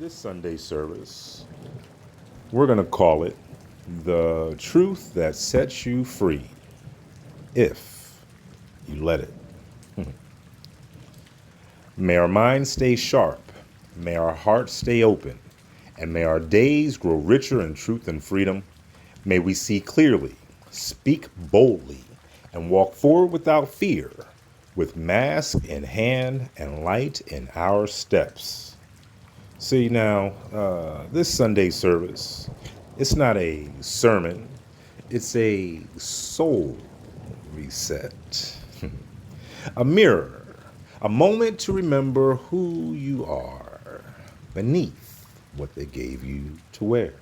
This Sunday service, we're going to call it The Truth That Sets You Free, if you let it. May our minds stay sharp, may our hearts stay open, and may our days grow richer in truth and freedom. May we see clearly, speak boldly, and walk forward without fear, with mask in hand and light in our steps. See now, this Sunday service, it's not a sermon, it's a soul reset. A mirror, a moment to remember who you are beneath what they gave you to wear.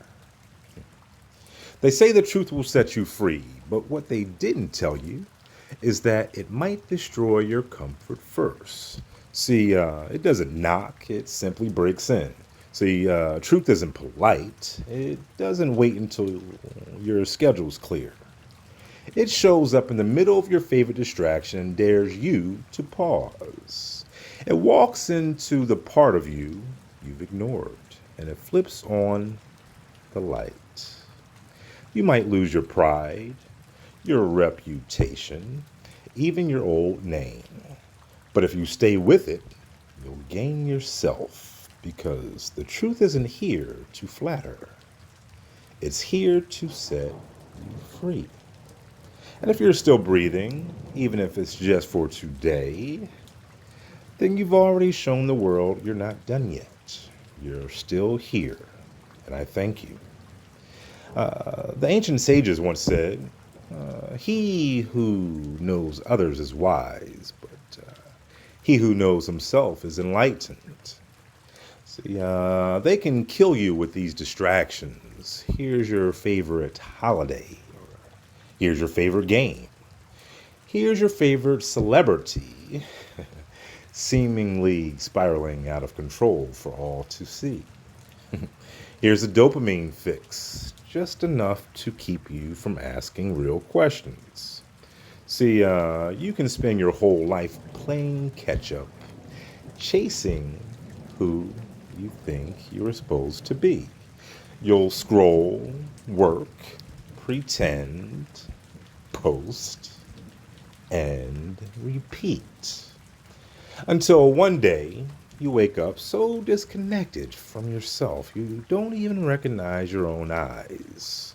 They say the truth will set you free, but what they didn't tell you is that it might destroy your comfort first. See, it doesn't knock, it simply breaks in. See, truth isn't polite. It doesn't wait until your schedule's clear. It shows up in the middle of your favorite distraction and dares you to pause. It walks into the part of you you've ignored, and it flips on the light. You might lose your pride, your reputation, even your old name. But if you stay with it, you'll gain yourself, because the truth isn't here to flatter. It's here to set you free. And if you're still breathing, even if it's just for today, then you've already shown the world you're not done yet. You're still here, and I thank you. The ancient sages once said, he who knows others is wise, but he who knows himself is enlightened. See, they can kill you with these distractions. Here's your favorite holiday. Here's your favorite game. Here's your favorite celebrity, seemingly spiraling out of control for all to see. Here's a dopamine fix, just enough to keep you from asking real questions. See, you can spend your whole life playing catch-up, chasing who you think you're supposed to be. You'll scroll, work, pretend, post, and repeat. Until one day, you wake up so disconnected from yourself, you don't even recognize your own eyes.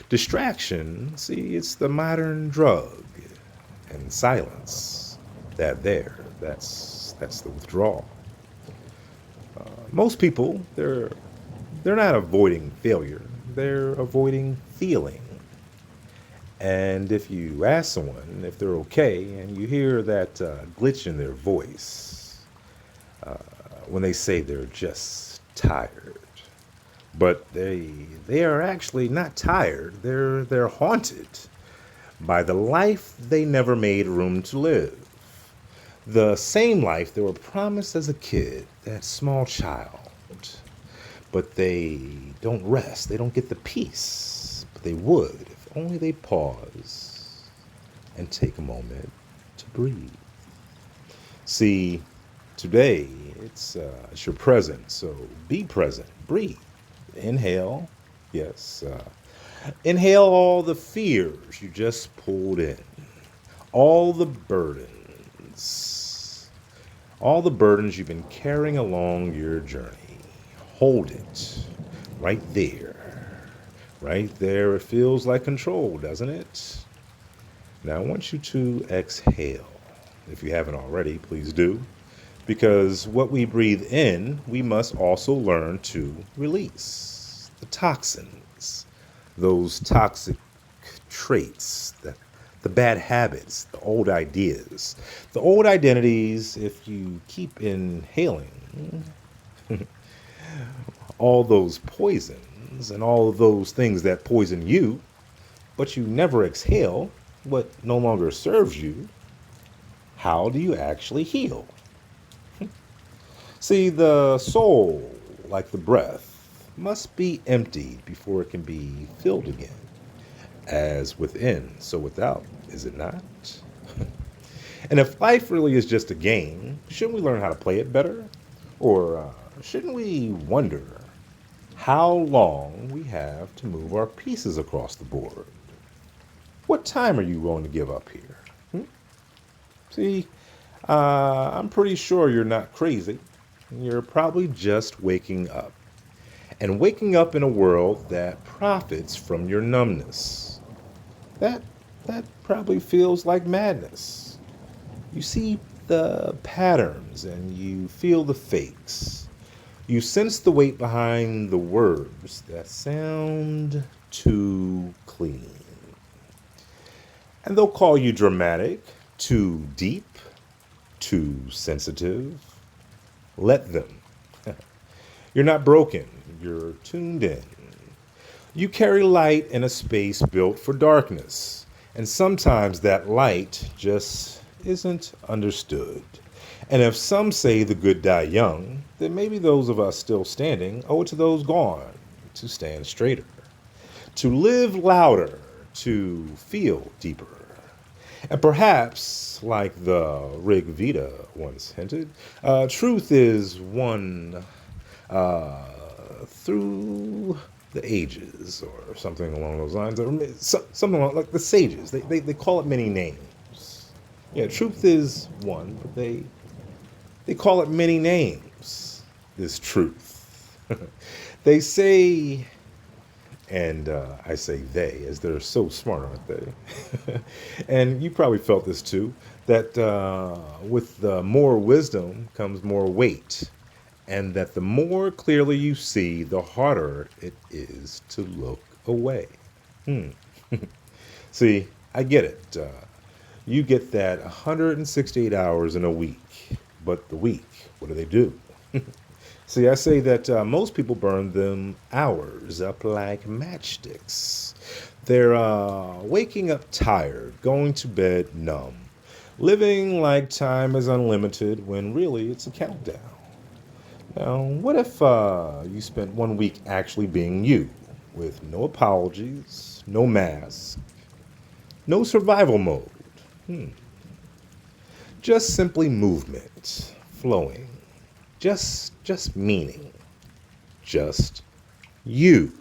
Distraction, see, it's the modern drug. And silence, that's the withdrawal. Most people, they're not avoiding failure. They're avoiding feeling. And if you ask someone if they're okay, and you hear that glitch in their voice, when they say they're just tired, but they are actually not tired. They're haunted by the life they never made room to live. The same life they were promised as a kid, that small child. But they don't rest. They don't get the peace. But they would if only they pause and take a moment to breathe. See, today it's your present, so be present. Breathe. Inhale. Yes. Inhale all the fears you just pulled in. All the burdens. All the burdens you've been carrying along your journey. Hold it. Right there. Right there. It feels like control, doesn't it? Now I want you to exhale. If you haven't already, please do. Because what we breathe in, we must also learn to release. The toxins, those toxic traits, the bad habits, the old ideas, the old identities. If you keep inhaling all those poisons and all of those things that poison you, but you never exhale what no longer serves you, how do you actually heal? See, the soul, like the breath, must be emptied before it can be filled again. As within, so without, is it not? And if life really is just a game, shouldn't we learn how to play it better? Or shouldn't we wonder how long we have to move our pieces across the board? What time are you going to give up here? See, I'm pretty sure you're not crazy. You're probably just waking up. And waking up in a world that profits from your numbness. That that probably feels like madness. You see the patterns and you feel the fakes. You sense the weight behind the words that sound too clean. And they'll call you dramatic, too deep, too sensitive. Let them. You're not broken, you're tuned in. You carry light in a space built for darkness, and sometimes that light just isn't understood. And if some say the good die young, then maybe those of us still standing owe it to those gone to stand straighter, to live louder, to feel deeper. And perhaps, like the Rig Veda once hinted, truth is won through the ages, or something along those lines, or something like the sages. They call it many names. Yeah, truth is one, but they call it many names. This truth. They say, and I say they, as they're so smart, aren't they? And you probably felt this too, that with more wisdom comes more weight. And that the more clearly you see, the harder it is to look away. See, I get it. You get that 168 hours in a week. But the week, what do? See, I say that most people burn them hours up like matchsticks. They're waking up tired, going to bed numb, living like time is unlimited when really it's a countdown. Now, what if you spent 1 week actually being you, with no apologies, no mask, no survival mode? Just simply movement, flowing, just meaning, just you,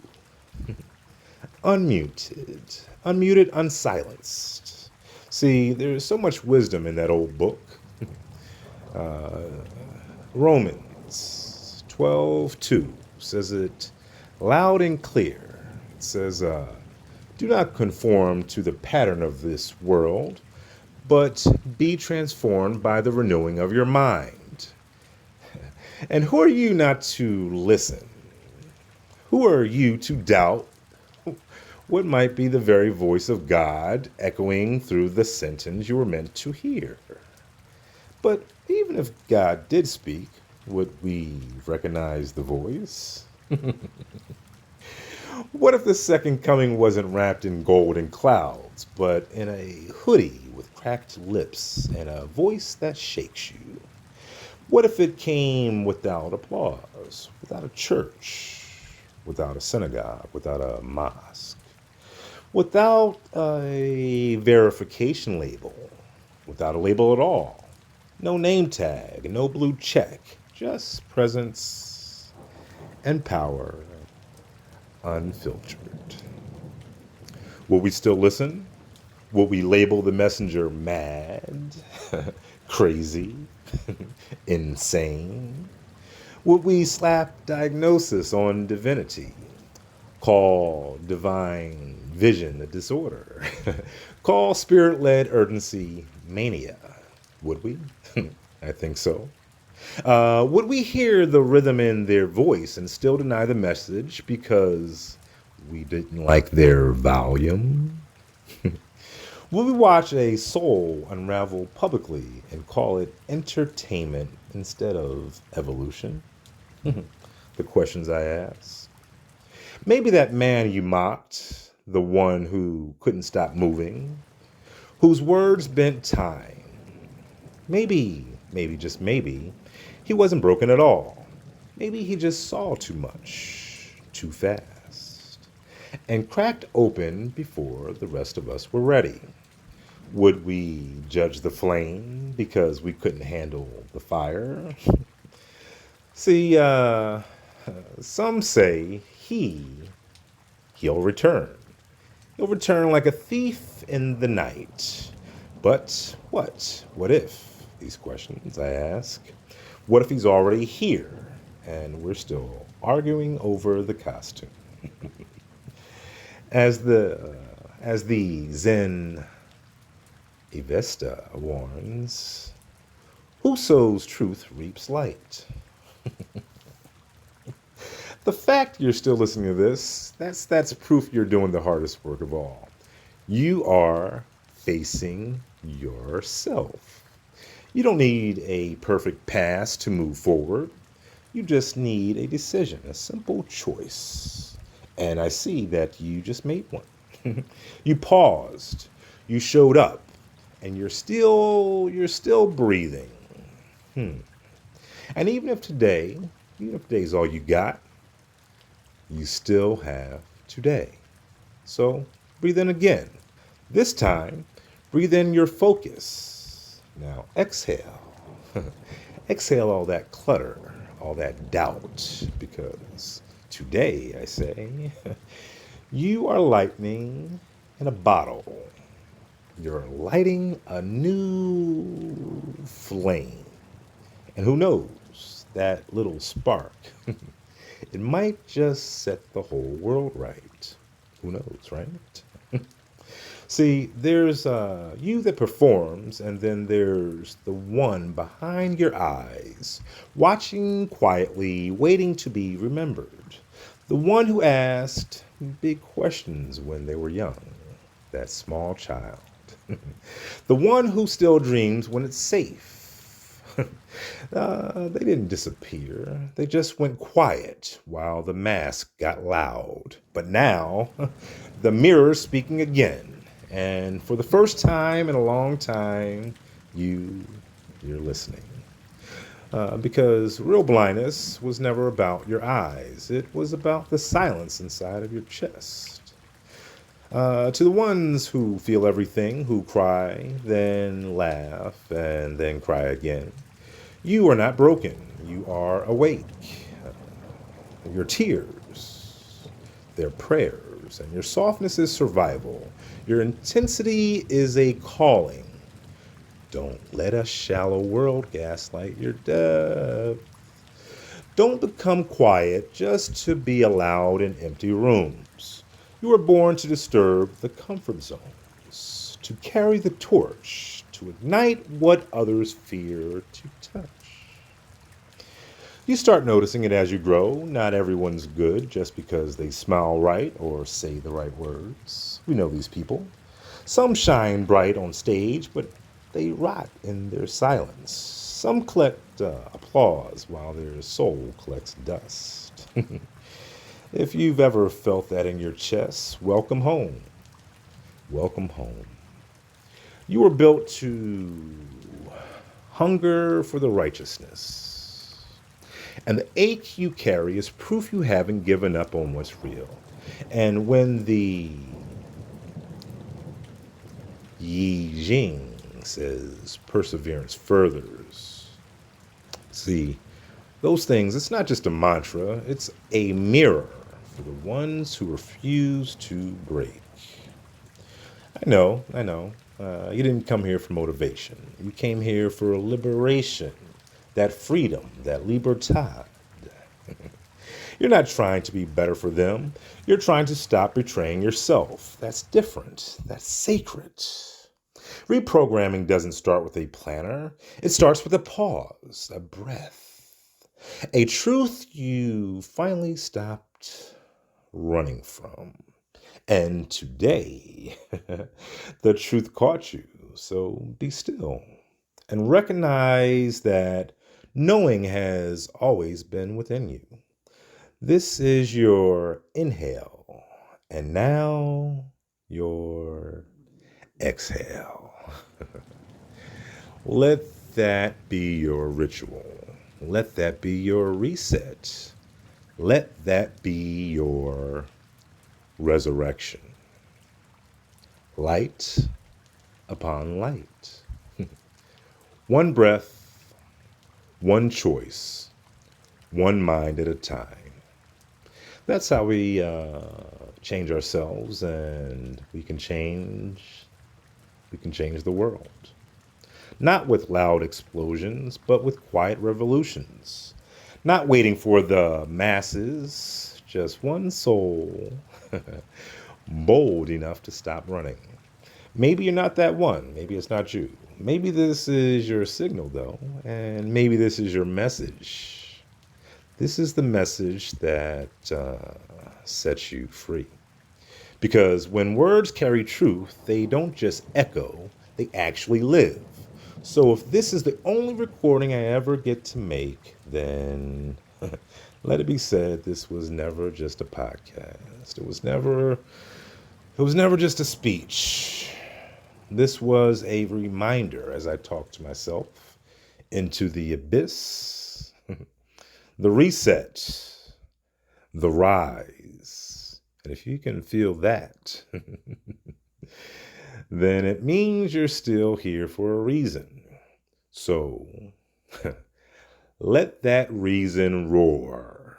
unmuted, unsilenced. See, there's so much wisdom in that old book, Romans 12:2 says it loud and clear. It says, do not conform to the pattern of this world, but be transformed by the renewing of your mind. And who are you not to listen? Who are you to doubt what might be the very voice of God echoing through the sentence you were meant to hear? But even if God did speak, would we recognize the voice? What if the second coming wasn't wrapped in golden clouds, but in a hoodie with cracked lips and a voice that shakes you? What if it came without applause, without a church, without a synagogue, without a mosque, without a verification label, without a label at all? No name tag, no blue check, just presence and power unfiltered. Will we still listen? Will we label the messenger mad, crazy, insane? Would we slap diagnosis on divinity? Call divine vision a disorder? Call spirit-led urgency mania? Would we? I think so. Would we hear the rhythm in their voice and still deny the message because we didn't like their volume? Will we watch a soul unravel publicly and call it entertainment instead of evolution? The questions I ask. Maybe that man you mocked, the one who couldn't stop moving, whose words bent time. Maybe, just maybe, he wasn't broken at all. Maybe he just saw too much, too fast, and cracked open before the rest of us were ready. Would we judge the flame because we couldn't handle the fire? See, some say he'll return. He'll return like a thief in the night. But what? What if? These questions I ask. What if he's already here and we're still arguing over the costume? As the Zen Avesta warns, who sows truth reaps light. The fact you're still listening to this, that's proof you're doing the hardest work of all. You are facing yourself. You don't need a perfect past to move forward. You just need a decision, a simple choice. And I see that you just made one. You paused, you showed up, and you're still breathing. And even if today's all you got, you still have today. So breathe in again. This time, breathe in your focus. Now exhale. Exhale all that clutter, all that doubt, because today, I say, you are lightning in a bottle. You're lighting a new flame. And who knows, that little spark, it might just set the whole world right. Who knows, right? See, there's you that performs, and then there's the one behind your eyes, watching quietly, waiting to be remembered. The one who asked big questions when they were young, that small child. The one who still dreams when it's safe. They didn't disappear. They just went quiet while the mask got loud. But now, the mirror's speaking again. And for the first time in a long time, you're listening. Because real blindness was never about your eyes. It was about the silence inside of your chest. To the ones who feel everything, who cry, then laugh, and then cry again, you are not broken. You are awake. Your tears, they're prayers, and your softness is survival. Your intensity is a calling. Don't let a shallow world gaslight your depth. Don't become quiet just to be allowed in empty rooms. You were born to disturb the comfort zones, to carry the torch, to ignite what others fear to touch. You start noticing it as you grow. Not everyone's good just because they smile right or say the right words. We know these people. Some shine bright on stage, but they rot in their silence. Some collect applause while their soul collects dust. If you've ever felt that in your chest, welcome home. Welcome home. You were built to hunger for the righteousness. And the ache you carry is proof you haven't given up on what's real. And when the Yi Jing says perseverance furthers, see, those things, it's not just a mantra, it's a mirror for the ones who refuse to break. I know. You didn't come here for motivation. You came here for liberation, that freedom, that libertad. You're not trying to be better for them. You're trying to stop betraying yourself. That's different. That's sacred. Reprogramming doesn't start with a planner. It starts with a pause, a breath, a truth you finally stopped running from. And today, the truth caught you. So be still and recognize that knowing has always been within you. This is your inhale, and now your exhale. Let that be your ritual. Let that be your reset. Let that be your resurrection. Light upon light. One breath, one choice, one mind at a time. That's how we change ourselves, and we can change the world. Not with loud explosions, but with quiet revolutions. Not waiting for the masses, just one soul bold enough to stop running. Maybe you're not that one. Maybe it's not you. Maybe this is your signal, though, and maybe this is your message. This is the message that sets you free. Because when words carry truth, they don't just echo, they actually live. So if this is the only recording I ever get to make, then let it be said this was never just a podcast. It was never just a speech. This was a reminder as I talk to myself into the abyss, the reset, the rise. And if you can feel that, then it means you're still here for a reason. So let that reason roar.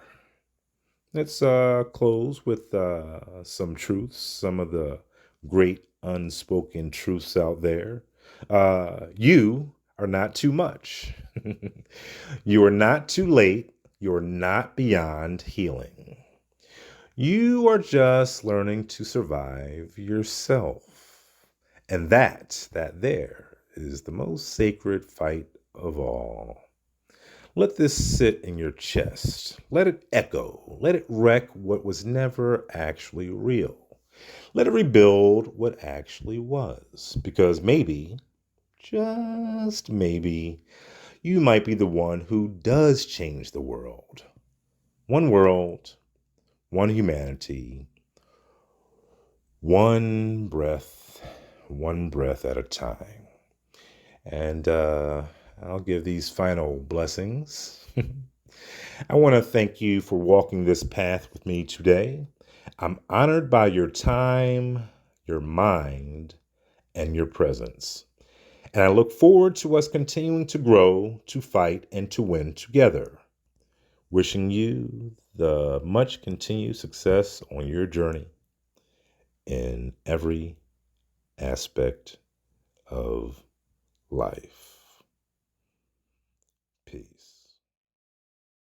Let's close with some truths, some of the great unspoken truths out there. You are not too much. You are not too late. You're not beyond healing. You are just learning to survive yourself. And that there is the most sacred fight of all. Let this sit in your chest. Let it echo. Let it wreck what was never actually real. Let it rebuild what actually was. Because maybe, just maybe, you might be the one who does change the world. One world, one humanity, one breath at a time. And I'll give these final blessings. I want to thank you for walking this path with me today. I'm honored by your time, your mind, and your presence. And I look forward to us continuing to grow, to fight, and to win together. Wishing you the much continued success on your journey in every aspect of life.